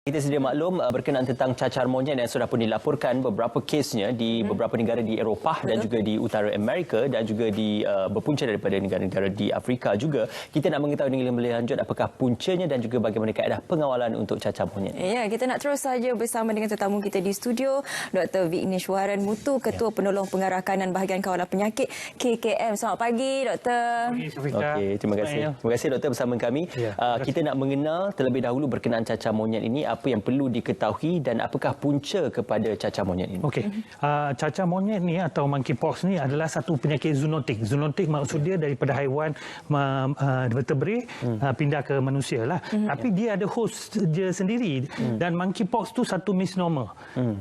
Kita sedia maklum berkenaan tentang cacar monyet yang sudah pun dilaporkan beberapa kesnya di beberapa negara di Eropah dan juga di utara Amerika dan juga di berpunca daripada negara-negara di Afrika juga. Kita nak mengetahui dengan lebih lanjut apakah puncanya dan juga bagaimana kaedah pengawalan untuk cacar monyet. Ya, kita nak terus saja bersama dengan tetamu kita di studio, Dr. Vighneshwaran Muthu, Ketua Penolong Pengarah Kanan Bahagian Kawalan Penyakit KKM. Selamat pagi, Doktor. Okey, terima kasih. Terima kasih Doktor bersama kami. Kita nak mengenal terlebih dahulu berkenaan cacar monyet ini, apa yang perlu diketahui dan apakah punca kepada cacar monyet ini? Okey, cacar monyet ni atau monkeypox ni adalah satu penyakit zoonotik. Zoonotik maksud dia daripada haiwan vertebrate pindah ke manusia lah. Tapi dia ada host dia sendiri dan monkeypox tu satu misnomer.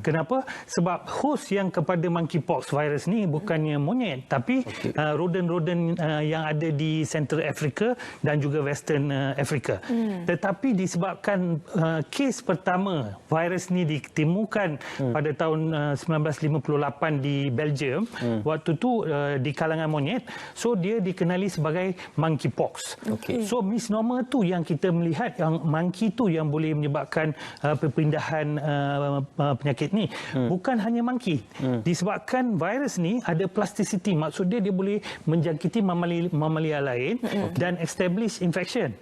Kenapa? Sebab host yang kepada monkeypox virus ni bukannya monyet tapi rodent-rodent yang ada di Central Africa dan juga Western Africa. Tetapi disebabkan kes pertama virus ni ditemukan pada tahun 1958 di Belgium, waktu tu di kalangan monyet, so dia dikenali sebagai monkeypox. So misnomer tu yang kita melihat, yang monkey tu yang boleh menyebabkan perpindahan penyakit ni. Bukan hanya monkey, disebabkan virus ni ada plasticity, maksud dia boleh menjangkiti mamalia lain dan establish infection.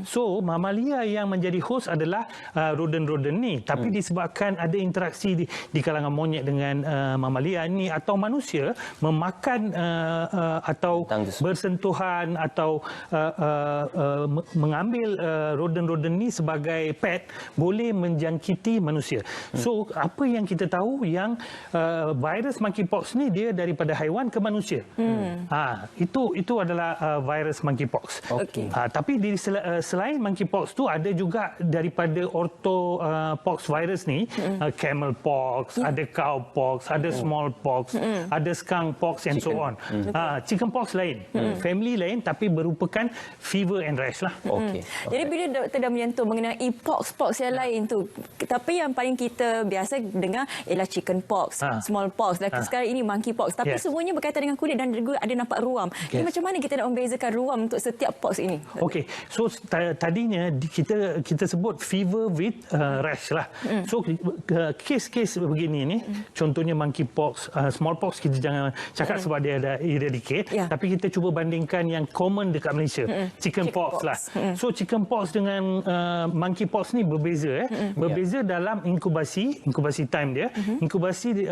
So mamalia yang menjadi host adalah rodent-rodent ni, tapi disebabkan ada interaksi di kalangan monyet dengan mamalia ni atau manusia memakan atau bersentuhan atau mengambil rodent-rodent ni sebagai pet boleh menjangkiti manusia. So apa yang kita tahu yang virus monkeypox ni dia daripada haiwan ke manusia. Itu adalah virus monkeypox. Tapi selain monkeypox tu ada juga daripada orthopox virus ni, camelpox, ada cowpox, ada smallpox, ada skunkpox and so on. Chickenpox lain, family lain tapi berupakan fever and rash lah. Jadi bila doktor dah menyentuh mengenai pox yang lain tu, tapi yang paling kita biasa dengar ialah chickenpox, smallpox, dan sekarang ini monkeypox, tapi semuanya berkaitan dengan kulit dan juga ada nampak ruam. Jadi macam mana kita nak membezakan ruam untuk setiap pox ini? Okey, so tadinya kita sebut fever with rash lah. So kes-kes begini ni, contohnya monkeypox, smallpox kita jangan cakap sebab dia ada eradicate, tapi kita cuba bandingkan yang common dekat Malaysia, chickenpox lah. So chickenpox dengan monkeypox ni berbeza. Berbeza dalam inkubasi time dia. Inkubasi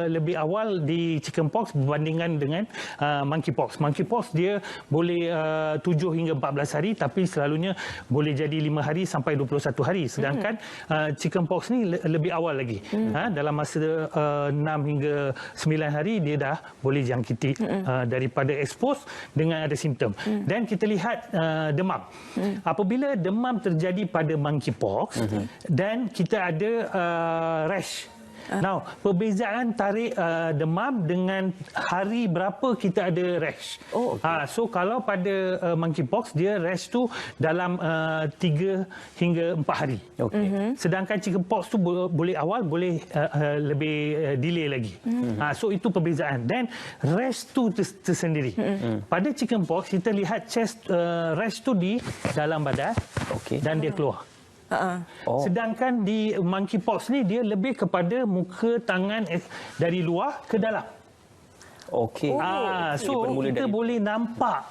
lebih awal di chickenpox berbandingan dengan monkeypox. Monkeypox dia boleh 7 hingga 14 hari tapi selalunya boleh jadi 5 hari sampai 21 hari. Sedangkan chickenpox ni lebih awal lagi. Dalam masa 6 hingga 9 hari dia dah boleh jangkiti daripada expose dengan ada simptom. Dan kita lihat demam. Apabila demam terjadi pada monkeypox dan kita ada rash. Now, perbezaan tarikh demam dengan hari berapa kita ada rash. So kalau pada monkeypox dia rash tu dalam 3 hingga 4 hari. Sedangkan chickenpox tu boleh awal, boleh lebih delay lagi. So itu perbezaan. Dan rash tu tersendiri. Pada chickenpox kita lihat chest rash tu di dalam badan dan dia keluar. Sedangkan di monkeypox ni dia lebih kepada muka, tangan dari luar ke dalam. So kita boleh nampak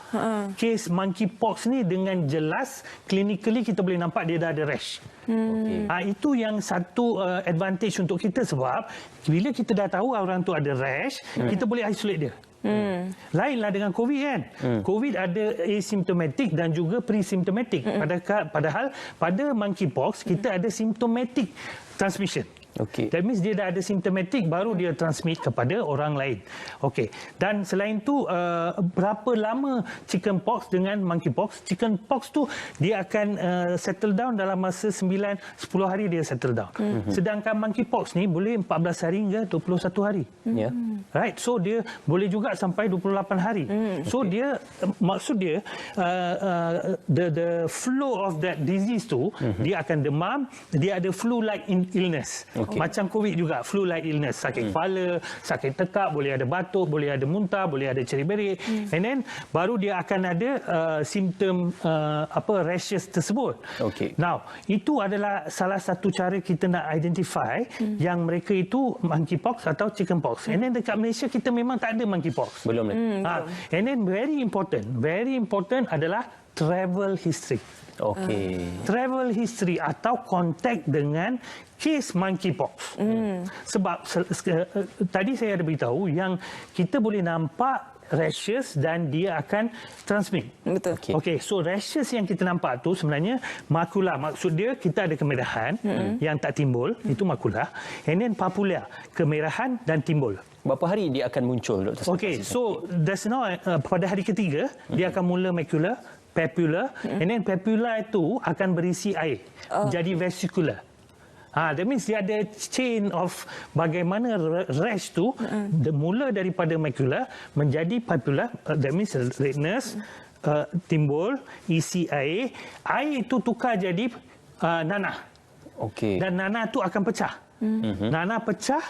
kes monkeypox ni dengan jelas, clinically kita boleh nampak dia dah ada rash. Itu yang satu advantage untuk kita sebab bila kita dah tahu orang tu ada rash, kita boleh isolate dia. Lainlah dengan COVID kan. COVID ada asymptomatic dan juga pre-symptomatic. Padahal pada monkeypox kita ada symptomatic transmission. That means dia dah ada symptomatic baru dia transmit kepada orang lain. Dan selain tu berapa lama chickenpox dengan monkeypox? Chickenpox tu dia akan settle down dalam masa 9-10 hari dia settle down. Sedangkan monkeypox ni boleh 14 hari hingga 21 hari. Right? So dia boleh juga sampai 28 hari. So dia maksud dia the flow of that disease tu dia akan demam, dia ada flu like illness. Macam COVID juga, flu-like illness, sakit kepala, sakit tekak, boleh ada batuk, boleh ada muntah, boleh ada cerit-berit. And then baru dia akan ada simptom rashes tersebut. Now, itu adalah salah satu cara kita nak identify yang mereka itu monkeypox atau chickenpox. And then dekat Malaysia kita memang tak ada monkeypox. Belum lagi. And then very important adalah travel history. Travel history atau kontak dengan kes monkeypox. Sebab tadi saya ada beritahu yang kita boleh nampak rashes dan dia akan transmit. Betul. So rashes yang kita nampak tu sebenarnya makula. Maksud dia kita ada kemerahan yang tak timbul, itu makula. And then papula, kemerahan dan timbul. Berapa hari dia akan muncul, Dr. So that's now pada hari ketiga dia akan mula macula, papula, and then papula itu akan berisi air. Jadi vesicular. That means dia ada chain of bagaimana rash tu mula daripada macula menjadi papula, that means redness, timbul, isi air. Air itu tukar jadi nanah. Dan nanah tu akan pecah. Nanah pecah,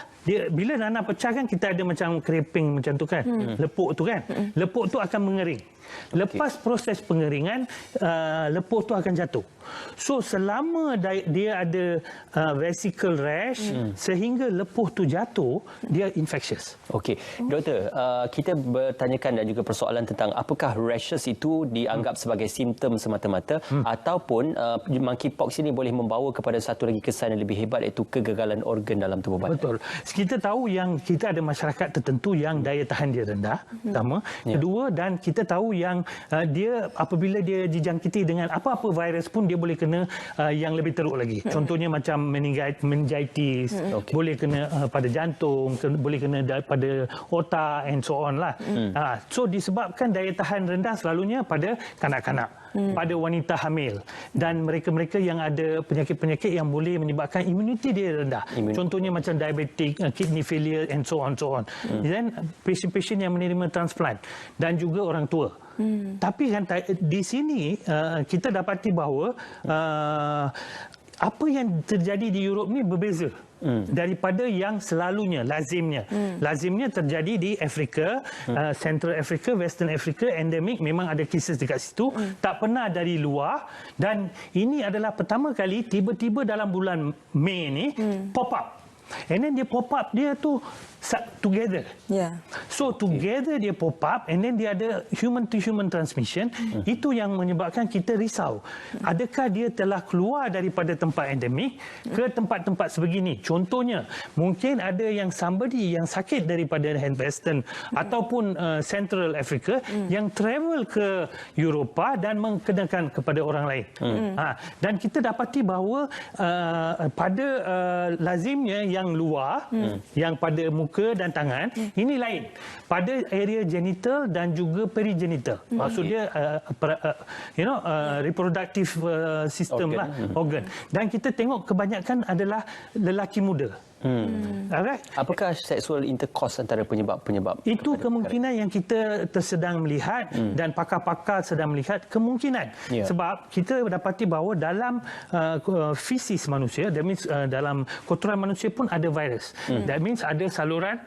bila nanah pecah kan kita ada macam creping macam tu kan, lepuk tu kan. Lepuk tu akan mengering. Lepas proses pengeringan, lepuk tu akan jatuh. So selama dia ada vesicle rash sehingga lepuh tu jatuh, dia infectious. Doktor, kita bertanyakan dan juga persoalan tentang apakah rashes itu dianggap sebagai simptom semata-mata ataupun monkeypox ini boleh membawa kepada satu lagi kesan yang lebih hebat, iaitu kegagalan organ dalam tubuh badan. Betul. Kita tahu yang kita ada masyarakat tertentu yang daya tahan dia rendah, pertama. Kedua, dan kita tahu yang dia apabila dia dijangkiti dengan apa-apa virus pun dia boleh kena yang lebih teruk lagi. Contohnya macam meningitis, boleh kena pada jantung, boleh kena pada otak and so on lah. So disebabkan daya tahan rendah selalunya pada kanak-kanak, pada wanita hamil dan mereka-mereka yang ada penyakit-penyakit yang boleh menyebabkan imuniti dia rendah. Contohnya macam diabetic, kidney failure and so on. Dan pasien-pasien yang menerima transplant dan juga orang tua. Tapi kan di sini kita dapati bahawa apa yang terjadi di Europe ni berbeza daripada yang selalunya, lazimnya terjadi di Afrika, Central Africa, Western Africa, endemik, memang ada kes dekat situ, tak pernah dari luar, dan ini adalah pertama kali tiba-tiba dalam bulan Mei ni pop up. And then dia pop up, dia tu together. So together dia pop up and then dia ada human to human transmission. Itu yang menyebabkan kita risau. Adakah dia telah keluar daripada tempat endemik ke tempat-tempat sebegini? Contohnya, mungkin ada yang somebody yang sakit daripada Western ataupun Central Africa yang travel ke Eropah dan mengenakan kepada orang lain. Dan kita dapati bahawa pada lazimnya yang luar, yang pada muka dan tangan, ini lain pada area genital dan juga perigenital. Maksudnya reproductive system organ. Dan kita tengok kebanyakan adalah lelaki muda. Alright. Apakah sexual intercourse antara penyebab-penyebab? Itu kemungkinan yang kita sedang melihat dan pakar-pakar sedang melihat kemungkinan. Sebab kita dapati bahawa dalam feces manusia, that means dalam kotoran manusia pun ada virus. That means ada saluran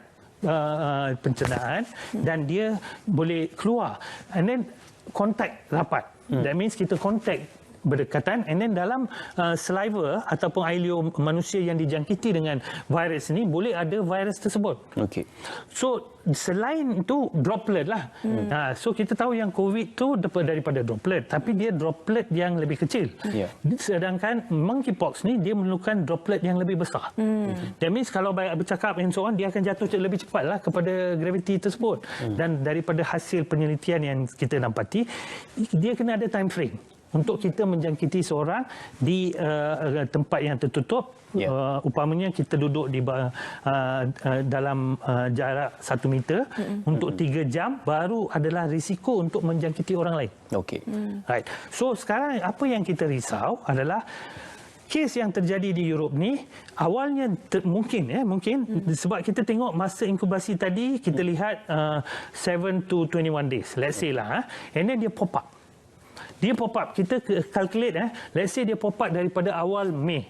pencernaan dan dia boleh keluar. And then kontak rapat. That means kita kontak berdekatan, and then dalam saliva ataupun air liur manusia yang dijangkiti dengan virus ini boleh ada virus tersebut. So selain itu droplet lah. So kita tahu yang COVID tu daripada droplet, tapi dia droplet yang lebih kecil. Sedangkan monkeypox ni dia memerlukan droplet yang lebih besar. That means kalau banyak bercakap and so on, dia akan jatuh lebih cepat lah kepada graviti tersebut. Dan daripada hasil penelitian yang kita dapati, dia kena ada time frame untuk kita menjangkiti seorang di tempat yang tertutup. Upamanya kita duduk di dalam jarak 1 meter untuk 3 jam, baru adalah risiko untuk menjangkiti orang lain. Right. So sekarang apa yang kita risau adalah kes yang terjadi di Europe ni awalnya mungkin sebab kita tengok masa inkubasi tadi, kita lihat 7 to 21 days, let's say lah, and then dia pop up. Kita calculate, let's say dia pop up daripada awal Mei.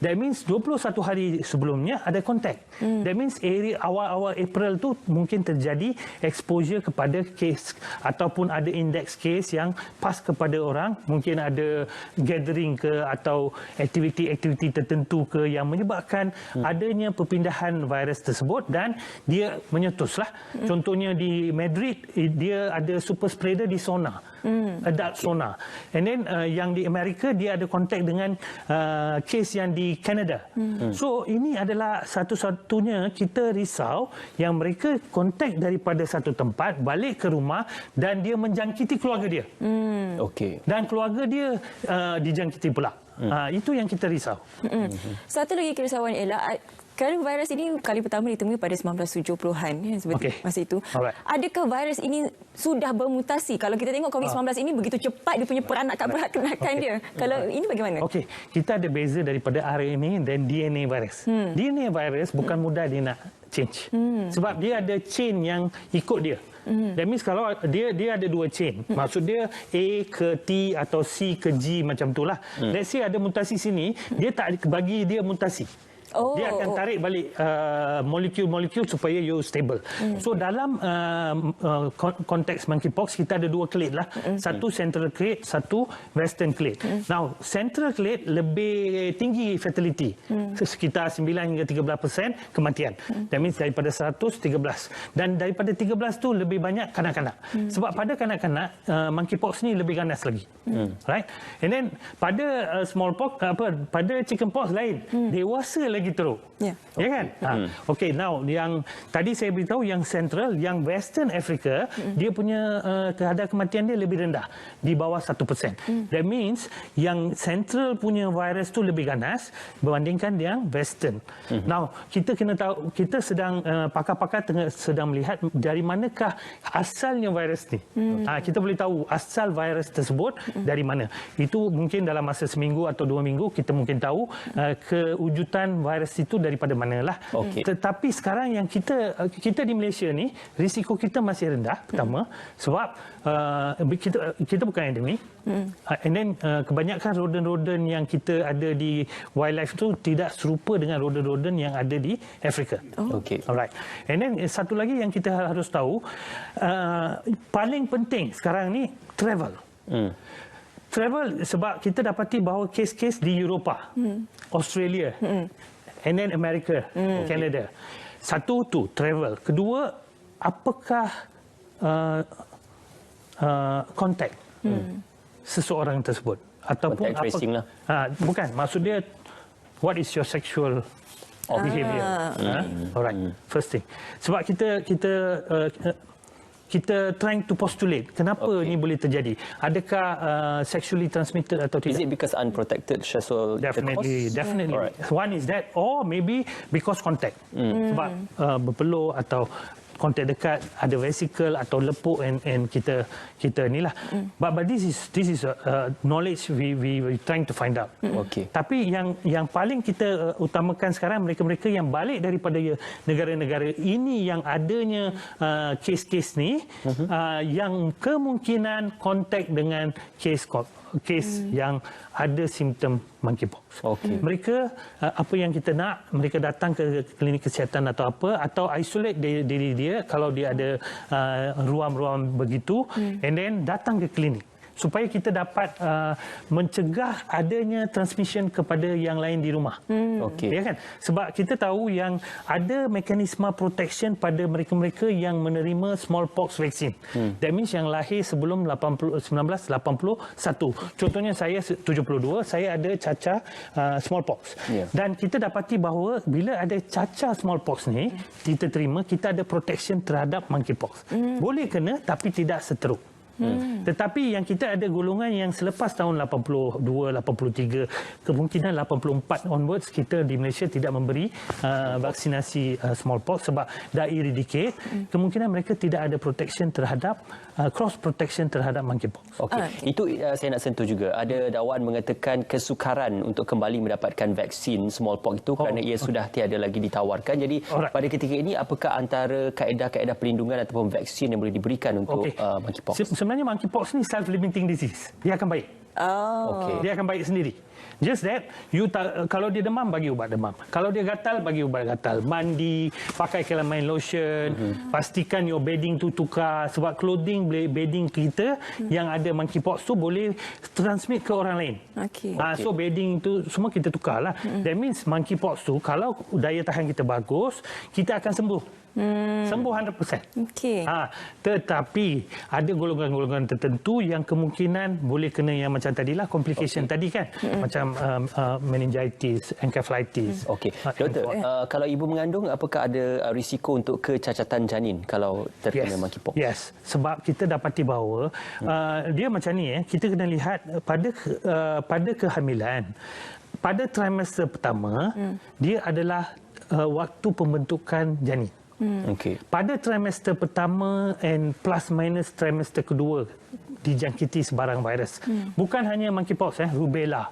That means 21 hari sebelumnya ada kontak. That means awal-awal April tu mungkin terjadi exposure kepada kes ataupun ada index kes yang pas kepada orang, mungkin ada gathering ke atau aktiviti-aktiviti tertentu ke yang menyebabkan adanya perpindahan virus tersebut dan dia menyetuslah. Contohnya di Madrid dia ada super spreader di sauna. Adult sauna. And then yang di Amerika dia ada kontak dengan kes yang di Canada. So ini adalah satu-satunya kita risau yang mereka kontak daripada satu tempat balik ke rumah dan dia menjangkiti keluarga dia. Okey. Dan keluarga dia dijangkiti pula. Itu yang kita risau. Satu lagi kerisauan ialah kerana virus ini kali pertama ditemui pada 1970-an seperti masa itu. Alright. Adakah virus ini sudah bermutasi? Kalau kita tengok COVID-19 ini begitu cepat dia punya peranakan dia. Kalau ini bagaimana? Okey, kita ada beza daripada RNA dan DNA virus. DNA virus bukan mudah dia nak change. Sebab dia ada chain yang ikut dia. That means kalau dia ada dua chain. Maksud dia A ke T atau C ke G macam itulah. Let's say ada mutasi sini, dia tak bagi dia mutasi. Dia akan tarik balik molekul-molekul supaya you stable. So dalam konteks monkeypox kita ada dua clade lah. Satu central clade, satu western clade. Now central clade lebih tinggi fatality. Sekitar 9 hingga 13% kematian. That means daripada 100, 13. Dan daripada 13 tu lebih banyak kanak-kanak. Sebab pada kanak-kanak monkeypox ni lebih ganas lagi. Right? And then pada smallpox pada chickenpox lain, dewasa lagi teruk. Ya kan? Okey, now yang tadi saya beritahu yang central, yang western Africa, dia punya kadar kematian dia lebih rendah, di bawah 1%. That means yang central punya virus tu lebih ganas berbandingkan yang western. Now, kita kena tahu, kita sedang pakar-pakar sedang melihat dari manakah asalnya virus ni. Kita boleh tahu asal virus tersebut dari mana. Itu mungkin dalam masa seminggu atau 2 minggu kita mungkin tahu kewujudan virus itu daripada manalah. Tetapi sekarang yang kita di Malaysia ni risiko kita masih rendah pertama sebab kita bukan endemik. And then kebanyakan rodent-rodent yang kita ada di wildlife tu tidak serupa dengan rodent-rodent yang ada di Afrika. Alright. And then satu lagi yang kita harus tahu, paling penting sekarang ni travel. Travel sebab kita dapati bahawa kes-kes di Eropah, Australia, and then America, Canada. Satu tu travel. Kedua, apakah kontak seseorang tersebut ataupun contact tracing lah. Bukan, maksud dia what is your sexual behavior. Alright, first thing. Sebab kita trying to postulate kenapa ni boleh terjadi. Adakah sexually transmitted atau tidak? Is it because unprotected sexual Definitely. Alright. One is that, or maybe because contact. Sebab berpeluh atau kontak dekat, ada vesicle atau lepuk and kita inilah. But this is knowledge we trying to find out. Tapi yang paling kita utamakan sekarang mereka-mereka yang balik daripada negara-negara ini yang adanya kes-kes ni yang kemungkinan kontak dengan kes yang ada simptom monkeypox. Mereka apa yang kita nak, mereka datang ke klinik kesihatan atau apa, atau isolate diri dia kalau dia ada ruam-ruam begitu, and then datang ke klinik supaya kita dapat mencegah adanya transmission kepada yang lain di rumah. Ya kan? Sebab kita tahu yang ada mekanisme protection pada mereka-mereka yang menerima smallpox vaksin. That means yang lahir sebelum 1981. Contohnya saya 72, saya ada cacar smallpox. Dan kita dapati bahawa bila ada cacar smallpox ni kita terima, kita ada protection terhadap monkeypox. Boleh kena tapi tidak seteruk. Tetapi yang kita ada golongan yang selepas tahun 82, 83, kemungkinan 84 onwards kita di Malaysia tidak memberi vaksinasi smallpox sebab dah eradicate, kemungkinan mereka tidak ada protection terhadap cross protection terhadap monkeypox. Itu saya nak sentuh juga. Ada dakwan mengatakan kesukaran untuk kembali mendapatkan vaksin smallpox itu kerana ia sudah tiada lagi ditawarkan. Jadi pada ketika ini apakah antara kaedah-kaedah perlindungan ataupun vaksin yang boleh diberikan untuk monkeypox? Sebenarnya monkeypox ni self-limiting disease. Dia akan baik. Dia akan baik sendiri. Just that kalau dia demam bagi ubat demam. Kalau dia gatal bagi ubat gatal. Mandi, pakai calamine lotion, pastikan your bedding tu tukar sebab clothing bedding kita yang ada monkeypox tu boleh transmit ke orang lain. Okey. So bedding tu semua kita tukarlah. That means monkeypox tu kalau daya tahan kita bagus, kita akan sembuh. Sembuh 100%. Okey. Tetapi ada golongan-golongan tertentu yang kemungkinan boleh kena yang macam tadilah complication tadi kan, macam meningitis, encephalitis. Okey. Doktor, kalau ibu mengandung apakah ada risiko untuk kecacatan janin kalau terkena monkeypox? Yes, sebab kita dapati bahawa dia macam ni kita kena lihat pada kehamilan. Pada trimester pertama dia adalah waktu pembentukan janin. Okey. Pada trimester pertama and plus minus trimester kedua dijangkiti sebarang virus. Bukan hanya monkeypox, rubella.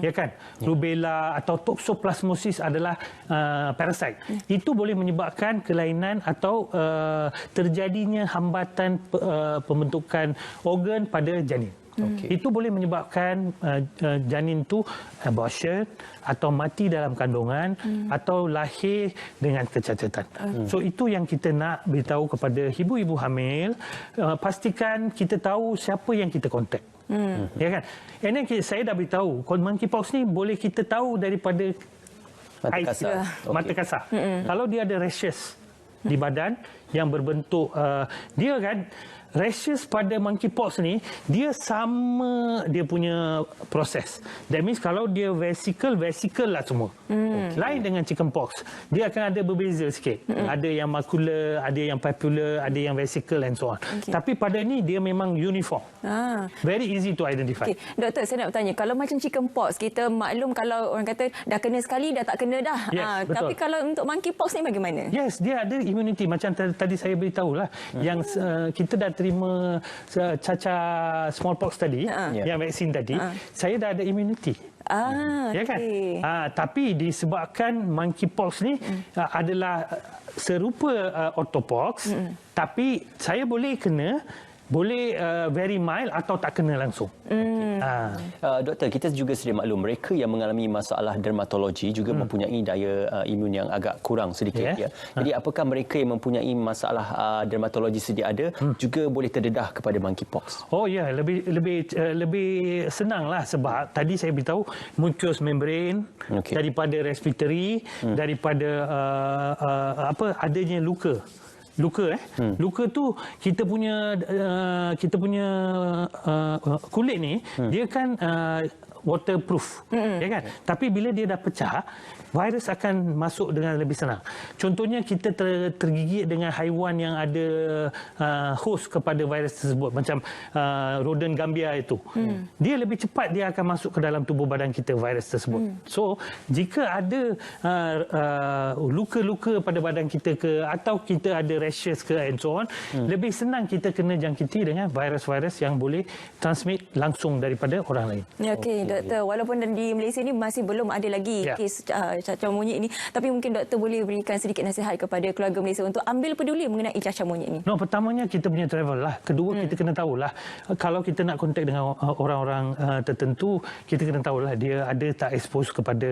Ya kan? Rubella atau toxoplasmosis adalah parasite. Itu boleh menyebabkan kelainan atau terjadinya hambatan pembentukan organ pada janin. Itu boleh menyebabkan janin tu abortion atau mati dalam kandungan atau lahir dengan kecacatan. So itu yang kita nak beritahu kepada ibu-ibu hamil, pastikan kita tahu siapa yang kita kontak. Ya kan? And then saya dah beritahu monkeypox ni boleh kita tahu daripada mata kasar. Mata kasar. Kalau dia ada rashes di badan yang berbentuk dia kan rashes pada monkeypox ni dia sama dia punya proses. That means kalau dia vesicle lah semua. Lain dengan chickenpox. Dia akan ada berbeza sikit. Ada yang macular, ada yang papular, ada yang vesicle and so on. Tapi pada ni dia memang uniform. Very easy to identify. Doktor, saya nak bertanya, kalau macam chickenpox kita maklum kalau orang kata dah kena sekali dah tak kena dah. Yes, tapi kalau untuk monkeypox ni bagaimana? Yes, dia ada immunity macam tadi saya beritahulah yang kita dah terima cacar smallpox tadi, yang vaksin tadi, saya dah ada immunity. Ya kan? Tapi disebabkan monkeypox ni adalah serupa orthopox, tapi saya boleh kena very mild atau tak kena langsung. Doktor, kita juga sedia maklum mereka yang mengalami masalah dermatologi juga mempunyai daya imun yang agak kurang sedikit. Jadi apakah mereka yang mempunyai masalah dermatologi sedia ada juga boleh terdedah kepada monkeypox? Oh ya, lebih senanglah sebab tadi saya beritahu mucous membrane, daripada respiratory, daripada adanya luka. Luka tu kita punya kulit ni dia kan waterproof, ya kan? Tapi bila dia dah pecah, virus akan masuk dengan lebih senang. Contohnya kita tergigit dengan haiwan yang ada host kepada virus tersebut, macam rodent gambia itu. Dia lebih cepat dia akan masuk ke dalam tubuh badan kita virus tersebut. So jika ada luka-luka pada badan kita atau kita ada rashes and so on, lebih senang kita kena jangkiti dengan virus-virus yang boleh transmit langsung daripada orang lain. Okey, doktor, walaupun di Malaysia ni masih belum ada lagi kes cacar monyet ini, tapi mungkin doktor boleh berikan sedikit nasihat kepada keluarga Malaysia untuk ambil peduli mengenai cacar monyet ini. Pertamanya kita punya travel lah. Kedua, kita kena tahulah kalau kita nak kontak dengan orang-orang tertentu, kita kena tahulah dia ada tak expose kepada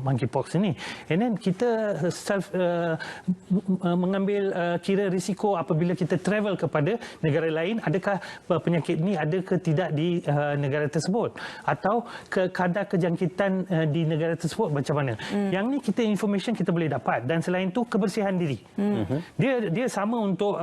monkeypox ini. And then kita mengambil kira risiko apabila kita travel kepada negara lain, adakah penyakit ini ada ke tidak di negara tersebut, atau kadar kejangkitan di negara tersebut macam mana. Yang ni information kita boleh dapat. Dan selain itu kebersihan diri. Dia sama untuk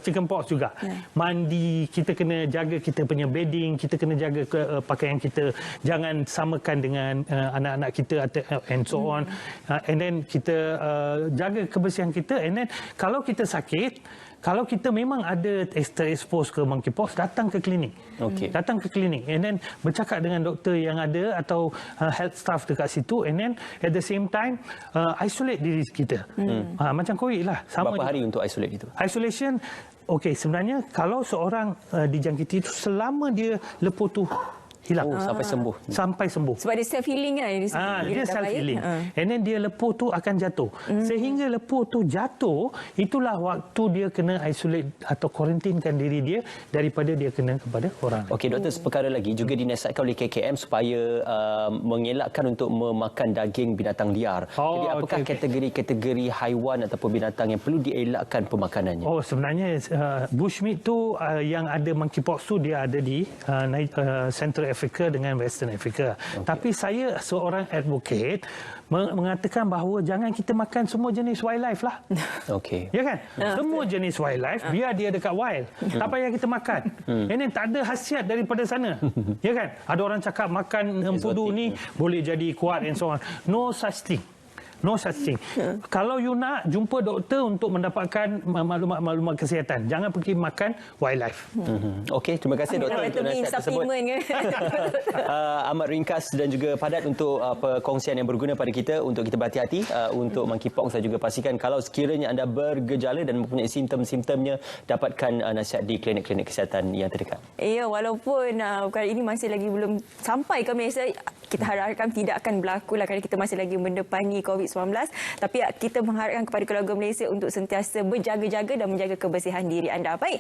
chickenpox juga. Mandi, kita kena jaga kita punya bedding, kita kena jaga pakaian kita, jangan samakan dengan anak-anak kita and so on. And then kita jaga kebersihan kita. And then kalau kita sakit, kalau kita memang ada terexpose ke monkeypox, datang ke klinik. Datang ke klinik and then bercakap dengan doktor yang ada atau health staff dekat situ, and then at the same time isolate diri kita. Macam COVID lah. Sama berapa hari untuk isolate itu? Isolation, sebenarnya kalau seorang dijangkiti itu selama dia lepuh tu hilang. Sampai sembuh. Sampai sembuh. Sebab dia self healing kan. Dia self healing. And then dia lepuh tu akan jatuh. Sehingga lepuh tu jatuh, itulah waktu dia kena isolate atau kuarantinkan diri dia daripada dia kena kepada orang. Okey, doktor, seperkara lagi juga dinasihatkan oleh KKM supaya mengelakkan untuk memakan daging binatang liar. Jadi apakah kategori-kategori haiwan ataupun binatang yang perlu dielakkan pemakanannya? Sebenarnya bushmeat tu yang ada monkeypox tu dia ada di Central Africa dengan Western Africa. Tapi saya seorang advocate mengatakan bahawa jangan kita makan semua jenis wildlife lah. Okey. Ya kan? Semua jenis wildlife biar dia dekat wild. Tak payah kita makan. Ini tak ada khasiat daripada sana. Ya kan? Ada orang cakap makan empudu ni boleh jadi kuat and so on. No such thing. No such thing. Kalau you nak jumpa doktor untuk mendapatkan maklumat-maklumat kesihatan, jangan pergi makan wildlife. Okey, terima kasih doktor untuk nasihat tersebut. Amat ringkas dan juga padat untuk perkongsian yang berguna pada kita untuk kita berhati-hati untuk monkeypox dan juga pastikan kalau sekiranya anda bergejala dan mempunyai simptom-simptomnya, dapatkan nasihat di klinik-klinik kesihatan yang terdekat. Ya, walaupun perkara ini masih lagi belum sampai ke Malaysia, kita harapkan tidak akan berlaku lah kerana kita masih lagi mendepani COVID-19. Tapi kita mengharapkan kepada keluarga Malaysia untuk sentiasa berjaga-jaga dan menjaga kebersihan diri anda. Baik.